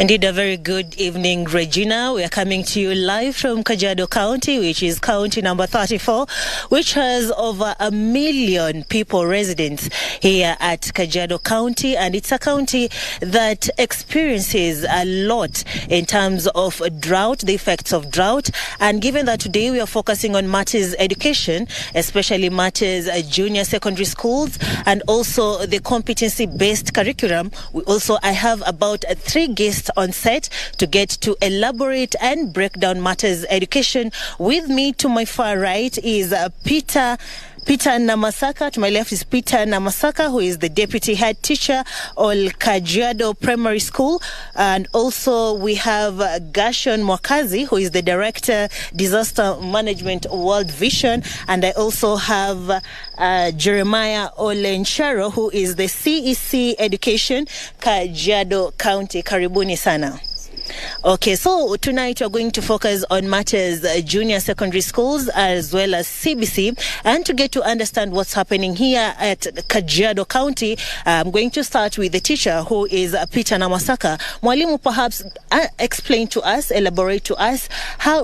Indeed, a very good evening, Regina. We are coming to you live from Kajiado County, which is county number 34, which has over 1 million people residents here at Kajiado County. And it's a county that experiences a lot in terms of drought, the effects of drought. And given that today we are focusing on matters education, especially matters junior secondary schools, and also the competency-based curriculum, I have about 3 guests on set to get to elaborate and break down matters education. With me to my far right is Peter Namasaka. To my left is Peter Namasaka, who is the deputy head teacher of Kajiado Primary School. And also we have Gershon Mwakazi, who is the director disaster management World Vision. And I also have Jeremiah Olencharo, who is the CEC education Kajiado County. Karibuni sana. Okay, so tonight we're going to focus on matters junior secondary schools as well as CBC, and to get to understand what's happening here at Kajiado County, I'm going to start with the teacher, who is Peter Namasaka. Mwalimu, perhaps explain to us, elaborate to us,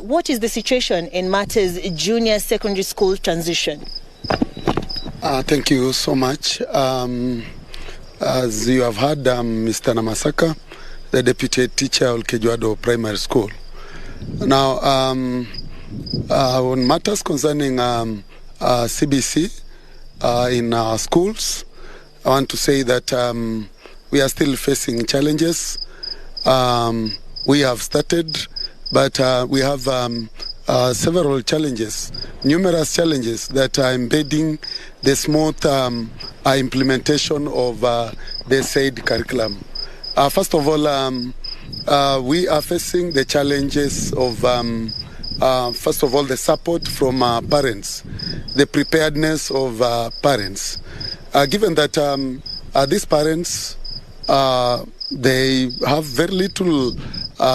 what is the situation in matters junior secondary school transition? Thank you so much. As you have heard, Mr. Namasaka, the deputy teacher of Kajiado Primary School. Now, on matters concerning CBC in our schools, I want to say that we are still facing challenges. We have started, but we have several challenges, numerous challenges that are embedding the smooth implementation of the said curriculum. First of all, we are facing the challenges of, first of all, the support from parents, the preparedness of parents. Given that these parents, they have very little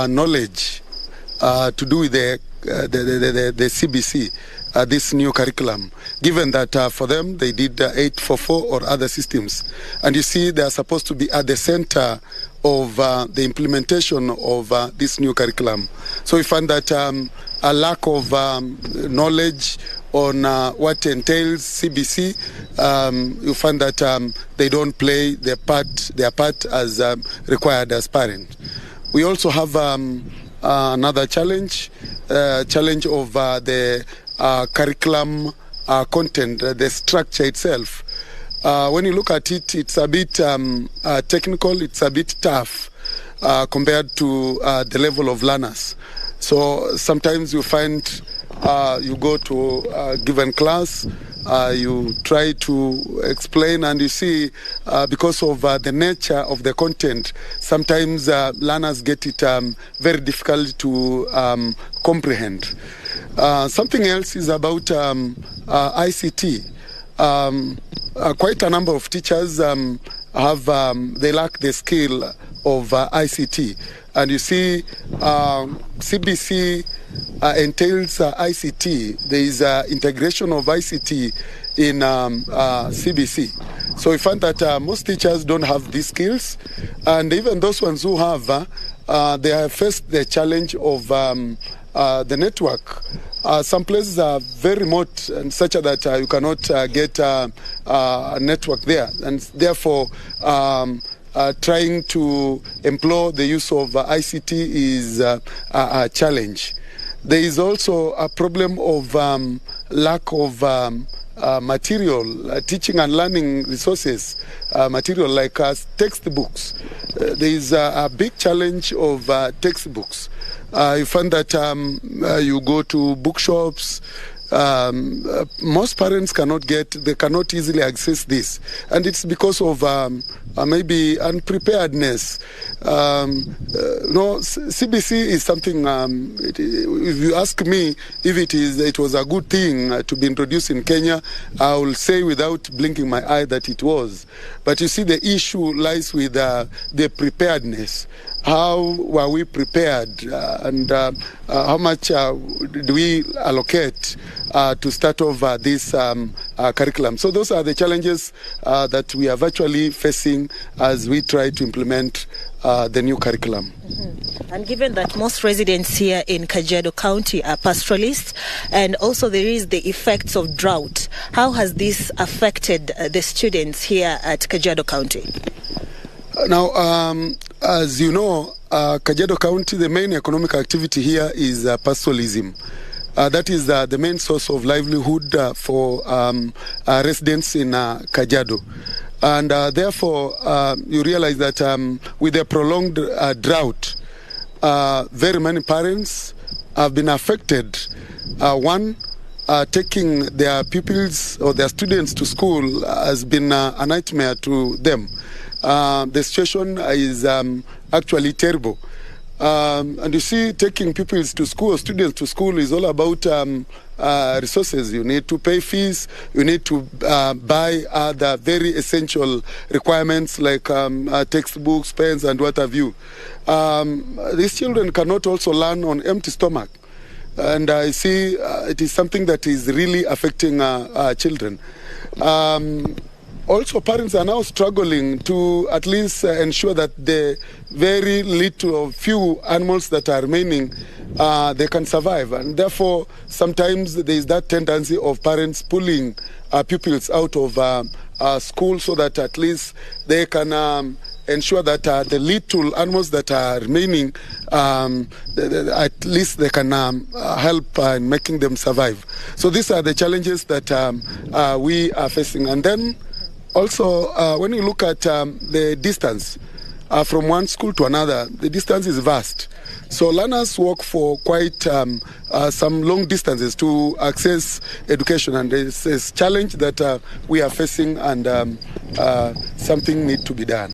knowledge to do with the CBC, this new curriculum, given that for them they did 844 or other systems. And you see, they are supposed to be at the center of the implementation of this new curriculum. So we find that a lack of knowledge on what entails CBC, you find that they don't play their part as required as parents. We also have another challenge of the curriculum content, the structure itself. When you look at it, it's a bit technical, it's a bit tough compared to the level of learners. So sometimes you find you go to a given class, you try to explain, and you see because of the nature of the content, sometimes learners get it very difficult to comprehend. Something else is about ICT. Quite a number of teachers they lack the skill of ICT, and you see CBC entails ICT. There is integration of ICT in CBC. So we find that most teachers don't have these skills, and even those ones who have, they have faced the challenge of the network. Some places are very remote and such that you cannot get a network there, and therefore trying to employ the use of ICT is a challenge. There is also a problem of lack of material, teaching and learning resources, material like textbooks. There is a big challenge of textbooks. You find that you go to bookshops, most parents cannot easily access this, and it's because of maybe unpreparedness. CBC is something. If you ask me if it was a good thing to be introduced in Kenya, I will say without blinking my eye that it was. But you see, the issue lies with the preparedness. How were we prepared, and how much do we allocate to start off this curriculum? So those are the challenges that we are virtually facing as we try to implement the new curriculum. And given that most residents here in Kajiado County are pastoralists, and also there is the effects of drought, how has this affected the students here at Kajiado County? Now, as you know, Kajiado County, the main economic activity here is pastoralism. That is the main source of livelihood for residents in Kajiado. And therefore, you realize that with a prolonged drought, very many parents have been affected. One, taking their pupils or their students to school has been a nightmare to them. The situation is actually terrible. And you see, taking pupils to school, students to school, is all about resources. You need to pay fees, you need to buy the very essential requirements like textbooks, pens, and what have you. These children cannot also learn on empty stomach. And I see it is something that is really affecting children. Also, parents are now struggling to at least ensure that the very little or few animals that are remaining, they can survive. And therefore, sometimes there is that tendency of parents pulling pupils out of school so that at least they can ensure that the little animals that are remaining, at least they can help in making them survive. So these are the challenges that we are facing. And then also, when you look at the distance from one school to another, the distance is vast. So learners walk for quite some long distances to access education, and it's a challenge that we are facing, and something needs to be done.